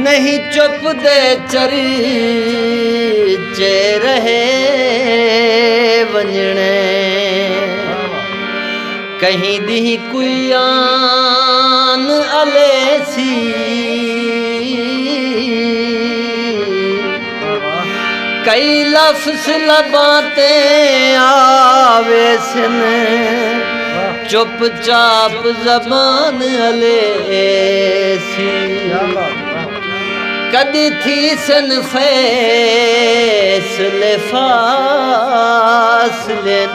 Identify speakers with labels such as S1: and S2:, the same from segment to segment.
S1: नहीं चुप दे चरीचे रहे वंजणे कहीं दी कुयान अलेसी कई लफ्ज़ लबाते आवे सन चुपचाप जबान अलेसी कदी थी सन फैसले फासले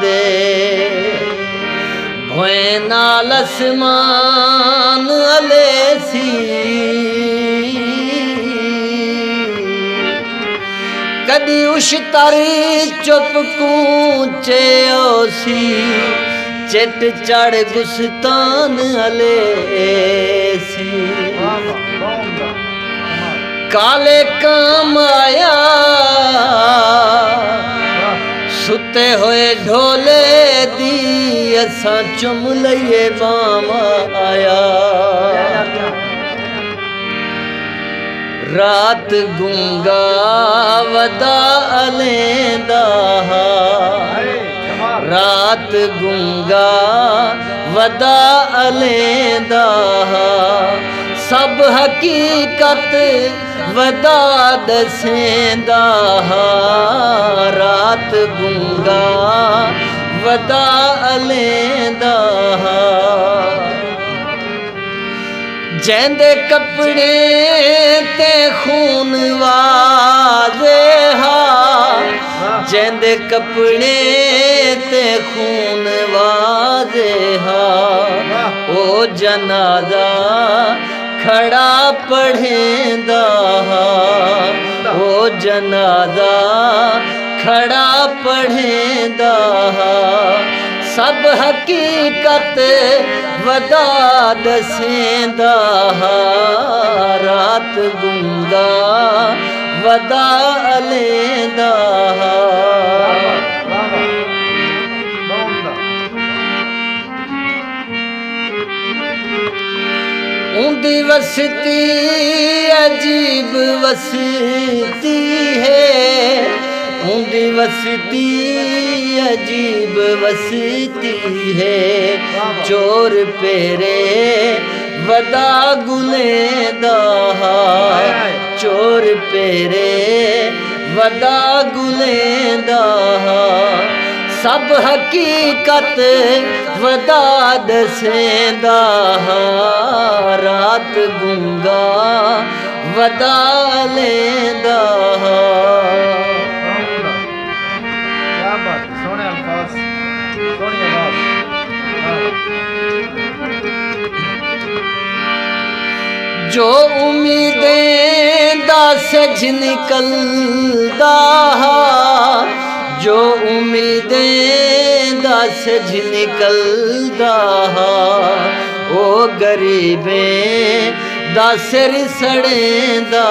S1: दे भोए नाल आसमान अलेसी कदी उशतारी चुप कूचे ओसी चिट चढ़ गुस्तान अलेसी काले काम आया सुते होए ढोले दी असां चुम लइए बाम आया रात गुंगा वदा अलेंदा रात गुंगा वदा अलेंदा सब हकीकत वदा दसेंदा रात गुंगा वदा अलेंदा जैंदे कपड़े ते खून वाजे हा जैंदे कपड़े ते खून वाजे हा ओ जनाजा खड़ा पढ़ेंदा ओ जनाजा खड़ा पढ़ेंदा सब हकीकत वदा दसेंदा रात गुंगा वदा अलेंदा उंदी वसती अजीब वसती है उंदी वसती अजीब वसती है चोर पेरे वदा गुलेंदा चोर पेरे वदा गुलेंदा सब हकीकत वदा दसेंदा रात गुंगा वदा लेंदा जो उम्मीदें दा सज निकलदा जो उम्मीदें दा सज निकलदा ओ गरीबें दा सिर सड़ेंदा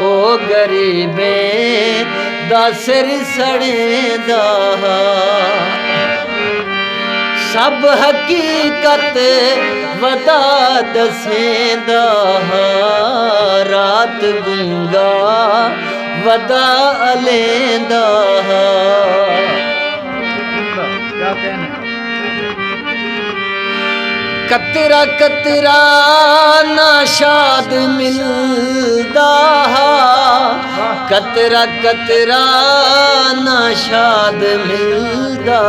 S1: ओ गरीबें दा सिर सड़ेंदा सब हकीकत वदा दसेंदा रात गुंगा वदा अलेंदा कतरा कतरा नाशाद मिलदा कतरा कतरा नाशाद मिलदा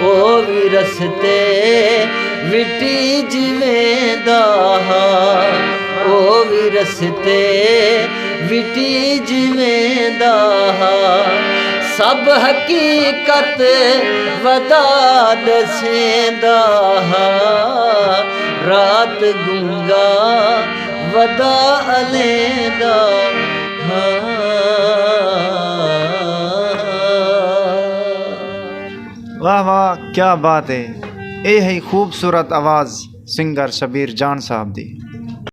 S1: ओ भी रस्ते विटी जिवेंदा ओ भी रस्ते विटी जिवेंदा सब हकीकत वदा दसेंदा रात गुंगा वदा अलेंदा
S2: वाह वाह क्या बात है। ये है खूबसूरत आवाज़ सिंगर शबीर जान साहब दी।